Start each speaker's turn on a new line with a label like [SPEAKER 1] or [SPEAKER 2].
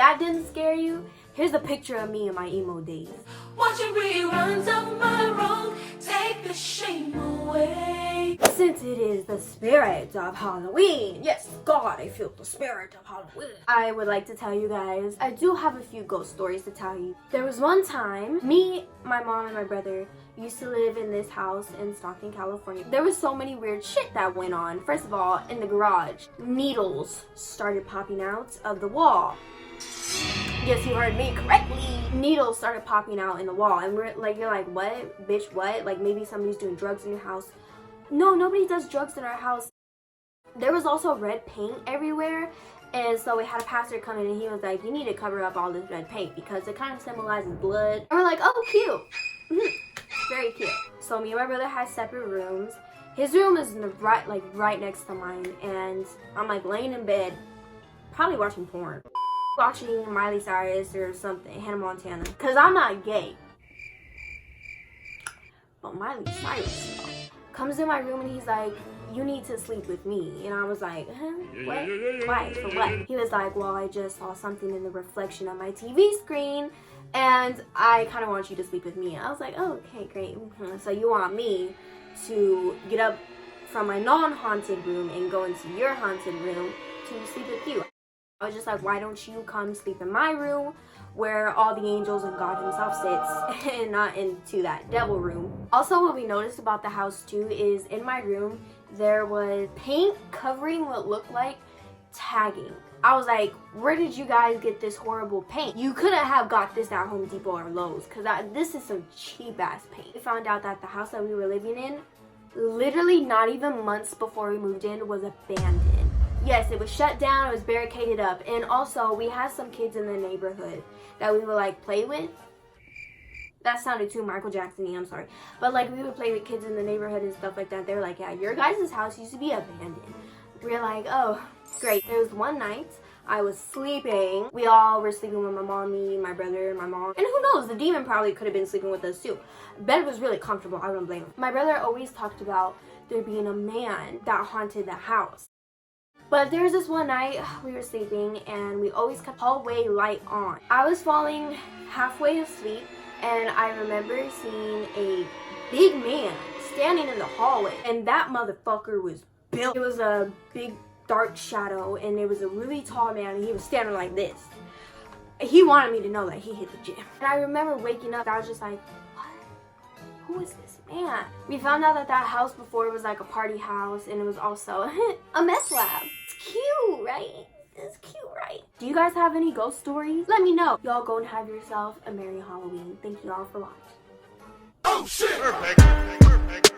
[SPEAKER 1] that didn't scare you, here's a picture of me in my emo days.
[SPEAKER 2] Watching reruns of my wrong, take the shame away.
[SPEAKER 1] Since it is the spirit of Halloween, yes, God, I feel the spirit of Halloween, I would like to tell you guys, I do have a few ghost stories to tell you. There was one time, me, my mom, and my brother used to live in this house in Stockton, California. There was so many weird shit that went on. First of all, in the garage, needles started popping out of the wall. Yes, you heard me correctly. Needles started popping out in the wall, and we're like, you're like, what, bitch, what? Like maybe somebody's doing drugs in your house. No, nobody does drugs in our house. There was also red paint everywhere, and so we had a pastor come in, and he was like, you need to cover up all this red paint because it kind of symbolizes blood. And we're like, oh, cute. Very cute. So me and my brother had separate rooms. His room is in the right next to mine, and I'm like laying in bed, probably watching porn. Watching Miley Cyrus or something, Hannah Montana. Cause I'm not gay. But Miley Cyrus comes in my room and he's like, you need to sleep with me. And I was like, huh? What? Why? For what? He was like, well, I just saw something in the reflection of my TV screen and I kind of want you to sleep with me. I was like, oh, okay, great. So you want me to get up from my non-haunted room and go into your haunted room to sleep with you. I was just like, why don't you come sleep in my room where all the angels and God himself sits and not into that devil room. Also, what we noticed about the house too is in my room there was paint covering what looked like tagging. I was like, where did you guys get this horrible paint? You couldn't have got this at Home Depot or Lowe's because this is some cheap ass paint. We found out that the house that we were living in, literally not even months before we moved in, was abandoned. Yes, it was shut down, it was barricaded up, and also we had some kids in the neighborhood that we would like play with. That sounded too Michael Jackson-y, I'm sorry. But like we would play with kids in the neighborhood and stuff like that. They were like, yeah, your guys' house used to be abandoned. We were like, oh, great. There was one night I was sleeping. We all were sleeping with my mom, me, my brother, my mom. And who knows, the demon probably could have been sleeping with us too. Bed was really comfortable, I wouldn't blame him. My brother always talked about there being a man that haunted the house. But there was this one night we were sleeping and we always kept the hallway light on. I was falling halfway asleep and I remember seeing a big man standing in the hallway, and that motherfucker was built. It was a big dark shadow and it was a really tall man and he was standing like this. He wanted me to know that he hit the gym. And I remember waking up, I was just like, what? Who is this man? We found out that that house before was like a party house and it was also a meth lab. It's cute, right? It's cute, right? Do you guys have any ghost stories? Let me know. Y'all go and have yourself a Merry Halloween. Thank you all for watching.
[SPEAKER 3] Oh shit! Perfect.